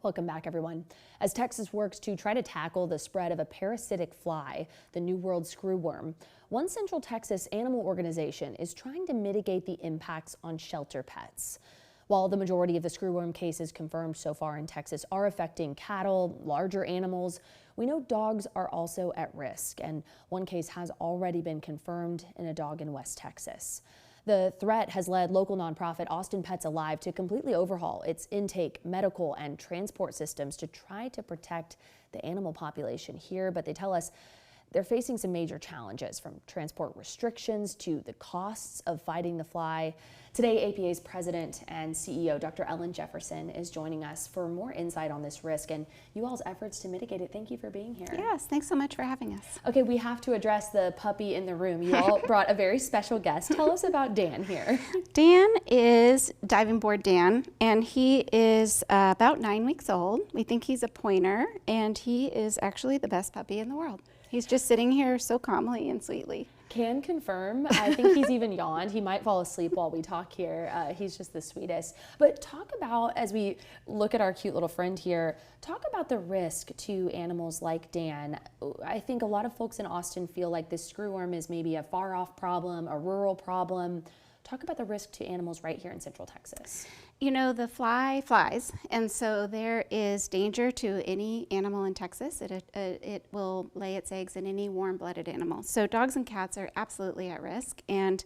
Welcome back, everyone. As Texas works to try to tackle the spread of a parasitic fly, the new World Screwworm, one Central Texas animal organization is trying to mitigate the impacts on shelter pets. While the majority of the screwworm cases confirmed so far in Texas are affecting cattle, larger animals, we know dogs are also at risk, and one case has already been confirmed in a dog in West Texas. The threat has led local nonprofit Austin Pets Alive to completely overhaul its intake, medical, and transport systems to try to protect the animal population here, but they tell us they're facing some major challenges, from transport restrictions to the costs of fighting the fly. Today, APA's president and CEO, Dr. Ellen Jefferson, is joining us for more insight on this risk and you all's efforts to mitigate it. Thank you for being here. Yes, thanks so much for having us. Okay, we have to address the puppy in the room. You all brought a very special guest. Tell us about Dan here. Dan is Diving Board Dan, and he is about 9 weeks old. We think he's a pointer, and he is actually the best puppy in the world. He's just sitting here so calmly and sweetly. Can confirm. I think he's even yawned. He might fall asleep while we talk here. He's just the sweetest. But talk about, as we look at our cute little friend here, talk about the risk to animals like Dan. I think a lot of folks in Austin feel like this screwworm is maybe a far off problem, a rural problem. Talk about the risk to animals right here in Central Texas. You know, the fly flies, and so there is danger to any animal in Texas. It will lay its eggs in any warm-blooded animal. So dogs and cats are absolutely at risk, and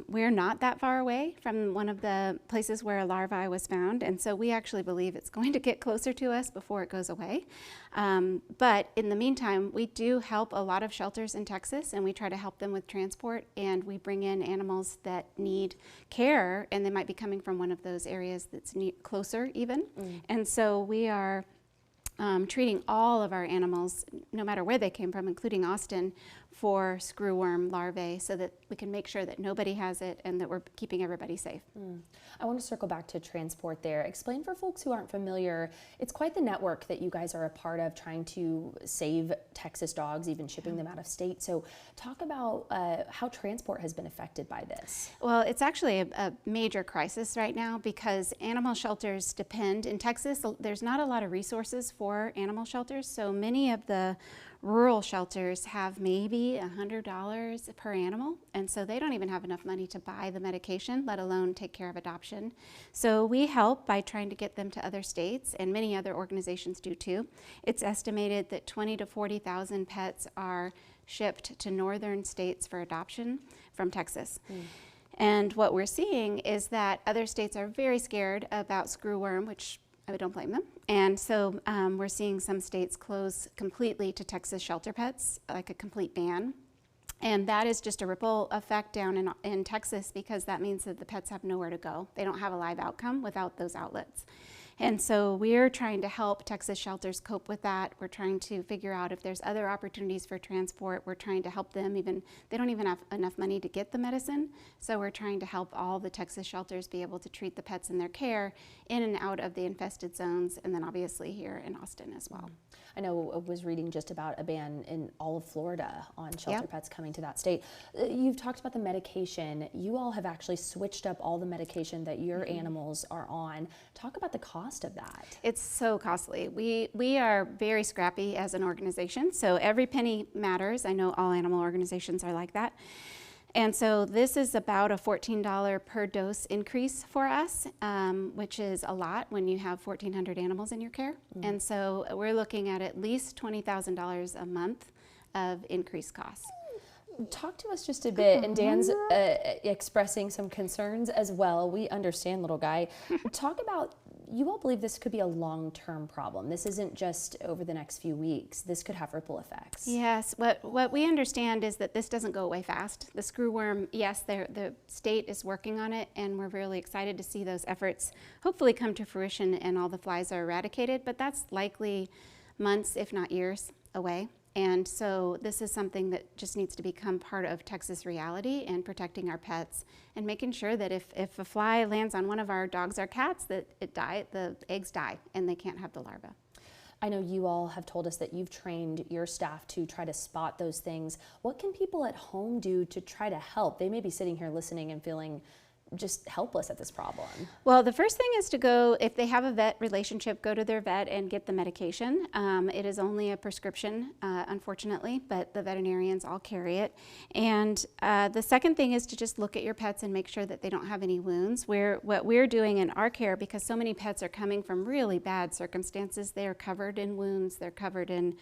we're not that far away from one of the places where a larvae was found, and so we actually believe it's going to get closer to us before it goes away. But in the meantime, we do help a lot of shelters in Texas, and we try to help them with transport, and we bring in animals that need care, and they might be coming from one of those areas that's closer even. And so we are treating all of our animals, no matter where they came from, including Austin, for screwworm larvae, so that we can make sure that nobody has it and that we're keeping everybody safe. I want to circle back to transport there. Explain for folks who aren't familiar, it's quite the network that you guys are a part of, trying to save Texas dogs, even shipping them out of state. So talk about how transport has been affected by this. Well, it's actually a major crisis right now, because animal shelters depend, in Texas, there's not a lot of resources for animal shelters, so many of the rural shelters have maybe $100 per animal, and so they don't even have enough money to buy the medication, let alone take care of adoption. So we help by trying to get them to other states, and many other organizations do too. It's estimated that 20,000 to 40,000 pets are shipped to northern states for adoption from Texas. And what we're seeing is that other states are very scared about screwworm, which I don't blame them. And so we're seeing some states close completely to Texas shelter pets, like a complete ban. And that is just a ripple effect down in Texas, because that means that the pets have nowhere to go. They don't have a live outcome without those outlets. And so we're trying to help Texas shelters cope with that. We're trying to figure out if there's other opportunities for transport. We're trying to help them, they don't even have enough money to get the medicine. So we're trying to help all the Texas shelters be able to treat the pets in their care in and out of the infested zones, and then obviously here in Austin as well. I know I was reading just about a ban in all of Florida on shelter pets coming to that state. You've talked about the medication. You all have actually switched up all the medication that your animals are on. Talk about the cost of that. It's so costly. We are very scrappy as an organization, so every penny matters. I know all animal organizations are like that. And so this is about a $14 per dose increase for us, which is a lot when you have 1,400 animals in your care. And so we're looking at least $20,000 a month of increased costs. Talk to us just a bit, and Dan's expressing some concerns as well. We understand, little guy. Talk about, you all believe this could be a long-term problem. This isn't just over the next few weeks. This could have ripple effects. Yes, what we understand is that this doesn't go away fast. The screwworm, yes, the state is working on it, and we're really excited to see those efforts hopefully come to fruition and all the flies are eradicated, but that's likely months, if not years, away. And so this is something that just needs to become part of Texas reality, and protecting our pets and making sure that if a fly lands on one of our dogs or cats, that the eggs die and they can't have the larva. I know you all have told us that you've trained your staff to try to spot those things. What can people at home do to try to help? They may be sitting here listening and feeling just helpless at this problem? Well, the first thing is to go, if they have a vet relationship, go to their vet and get the medication. It is only a prescription, unfortunately, but the veterinarians all carry it. And the second thing is to just look at your pets and make sure that they don't have any wounds. What we're doing in our care, because so many pets are coming from really bad circumstances, they are covered in wounds, they're covered in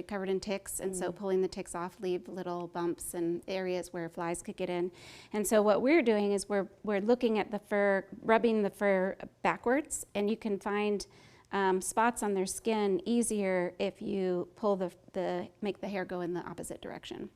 covered in ticks, and so pulling the ticks off leave little bumps and areas where flies could get in. And so what we're doing is we're looking at the fur, rubbing the fur backwards, and you can find spots on their skin easier if you pull make the hair go in the opposite direction.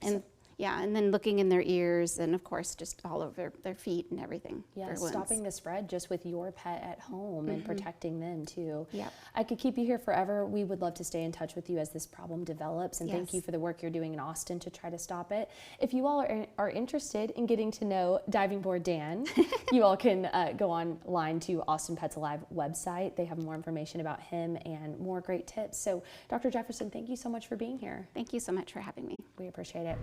And yeah, and then looking in their ears, and of course just all over their feet and everything. Yeah, stopping the spread just with your pet at home and protecting them too. Yeah, I could keep you here forever. We would love to stay in touch with you as this problem develops, and thank you for the work you're doing in Austin to try to stop it. If you all are interested in getting to know Diving Board Dan, you all can go online to Austin Pets Alive website. They have more information about him and more great tips. So Dr. Jefferson, thank you so much for being here. thank you so much for having me. We appreciate it.